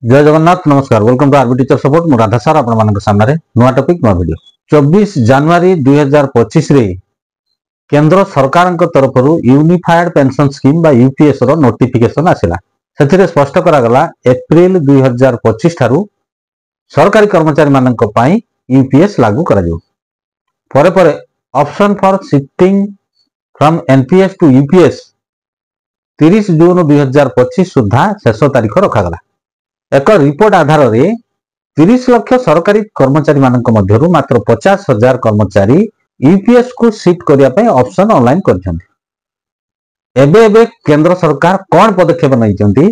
जय जगन्नाथ नमस्कार welcome to RB teacher support मु राधा सार आपण मानक सामने नुआ टॉपिक नुआ वीडियो 24 जनवरी 2025 रे केंद्र सरकार तरफ यूनिफाइड पेंशन स्कीम बा यूपीएस रो नोटिफिकेशन आसिला सेथिरे स्पष्ट करा गला एप्रिल 2025 ठारू सरकारी कर्मचारी मानक पई यूपीएस लागू करा जो परे परे option for shifting from NPS to UPS 30 June 2025 सुधा शेष तारीख रखा गला। एक रिपोर्ट आधार रे 30 लाख सरकारी कर्मचारी मानक मध्यरु मात्र 50,000 कर्मचारी यूपीएस को शिफ्ट करिया पय ऑप्शन ऑनलाइन करछन्ती। एबे केंद्र सरकार कोन पदक्षेप नैचन्ती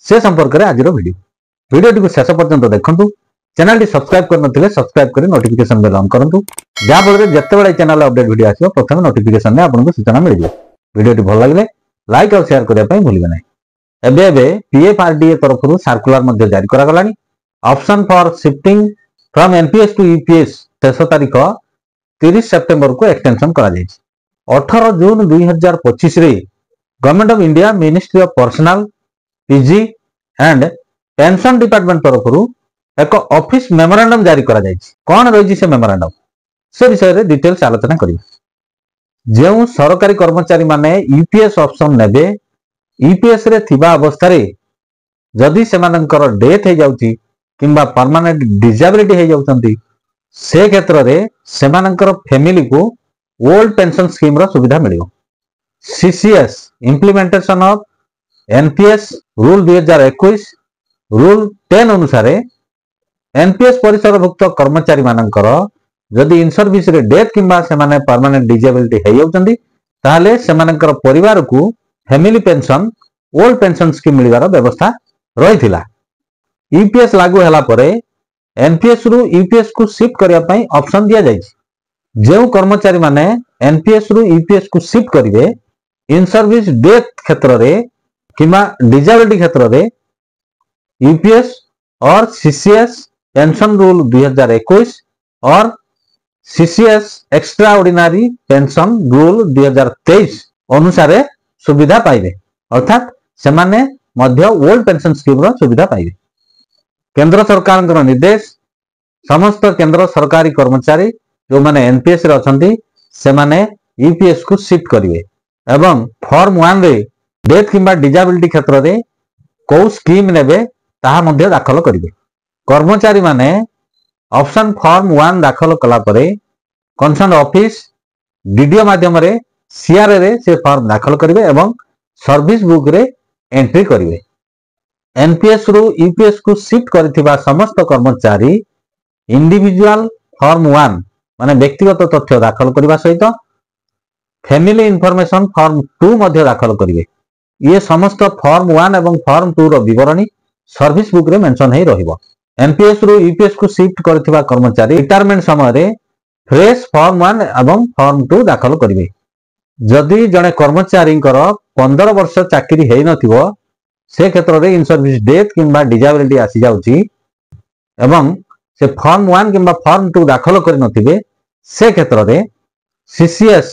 से संपर्क रे आजिरो वीडियो को शेष पर्यंत देखंतु। चैनल टी सब्सक्राइब करनथिले सब्सक्राइब करी नोटिफिकेशन बेल ऑन करंतु जा फल जत्ते बेले चैनल अपडेट वीडियो आसीबो प्रथम नोटिफिकेशन ने आपनको सूचना मिल जाय। वीडियो टी भल लागले लाइक और शेयर करिया पय भूलिबे नै। एबे पीएफआरडीए तरफ सर्कुलर मध्य जारी करा गलानी। Option for shifting from NPS to UPS शेष तारीख 30 सितंबर को एक्सटेंशन करा जाय। 18 जून 2025 रे government of India ministry of personal PG and pension department तरफ एक ऑफिस मेमोरेंडम जारी करा जाय। कोन रही से मेमोरेंडम से विषय रे डिटेल्स आलोचना करियो। जेउ सरकारी कर्मचारी माने यूपीएस ऑप्शन नेबे यूपीएस रे थिबा अवस्था रे जदि सेमानकर डेथ हे जाउची किंबा परमानेंट डिसेबिलिटी हे जाउचंती से क्षेत्र रे सेमानकर फैमिली को ओल्ड पेंशन स्कीम रो सुविधा मिलियो। CCS implementation of NPS rule 2021 rule 10 अनुसार एनपीएस परिसरभुक्त कर्मचारी मानकर जदि इन सर्विस रे डेथ किंबा सेमाने परमानेंट डिसेबिलिटी हे जाउचंती ताहाले सेमानकर परिवार को family pension old pension scheme मिलवार व्यवस्था रही थिला। यूपीएस लागू होला परे एनपीएस रु यूपीएस को शिफ्ट करिया पई ऑप्शन दिया जाय। जेउ कर्मचारी माने एनपीएस रु यूपीएस को शिफ्ट करिवे इन सर्विस डेथ क्षेत्र रे किंबा डिसेबिलिटी क्षेत्र रे यूपीएस और सीसीएस पेंशन रूल 2021 और CCS extra ordinary pension rule 2023 अनुसार सुविधा पाइबे अर्थात सेमाने मध्य ओल्ड पेंशन स्कीम रो सुविधा पाइबे। केंद्र सरकार निर्देश समस्त केंद्र सरकारी कर्मचारी जो माने एनपीएस रे अछंती सेमाने यूपीएस को शिफ्ट करिवे एवं फॉर्म 1 रे डेथ किंबा डिसेबिलिटी क्षेत्र रे को स्कीम नेबे ताहा मध्य दाखल करिवे। कर्मचारी माने ऑप्शन फॉर्म 1 दाखल कला परे कंसर्न ऑफिस डीडीओ माध्यम रे सीआरए रे से फॉर्म दाखल करिवे एवं सर्विस बुक रे एंट्री करिवे। एनपीएस रु यूपीएस को शिफ्ट करथिबा समस्त कर्मचारी इंडिविजुअल फॉर्म 1 माने व्यक्तिगत तथ्य दाखल करबा सहित फैमिली इंफॉर्मेशन फॉर्म 2 मध्ये दाखल करिवे। ये समस्त फॉर्म 1 एवं फॉर्म 2 रो विवरणी सर्विस बुक रे मेंशन हे रहिबो। एनपीएस रु यूपीएस को शिफ्ट करथिबा कर्मचारी रिटायरमेंट समय रे फ्रेश फॉर्म 1 एवं फॉर्म 2 दाखल करिवे। जदि जने कर्मचारी 15 वर्ष चाकरी है नथिबो से क्षेत्र रे इन सर्विस डेथ किंबा डिसेबिलिटी आसी जाउची एवं से फॉर्म 1 किंबा फॉर्म 2 दाखल करि नथिबे से क्षेत्र रे सीसीएस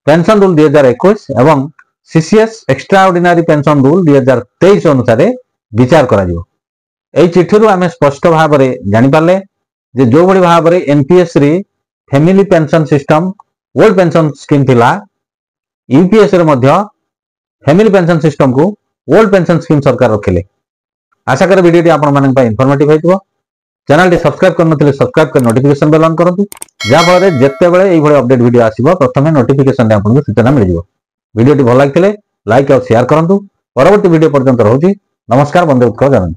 पेंशन रूल 2021 एवं CCS extra ordinary pension rule 2023 अनुसार विचार करा जिवो। एई चिठी रु आमे स्पष्ट भाव रे जानि पाले जे जो बडी भाव रे एनपीएस रे family pension system old pension scheme थिला यूपीएस रे मध्य फैमिली पेंशन सिस्टम को ओल्ड पेंशन स्कीम सरकार रखिले। आशा कर वीडियो टी आपण मानन पय इंफॉर्मेटिव हेतबो। चैनल टी सब्सक्राइब करनथिले सब्सक्राइब कर नोटिफिकेशन बेल ऑन करंतु जा फल रे जत्ते बेले एई भली अपडेट वीडियो आसीबो प्रथमे नोटिफिकेशन रे आपनको सूचना मिल जिवो। वीडियो टी भल लागितले लाइक और शेयर करंतु। परवर्ती वीडियो पर्यंत रहउची नमस्कार बंदे उत्कल जानंद।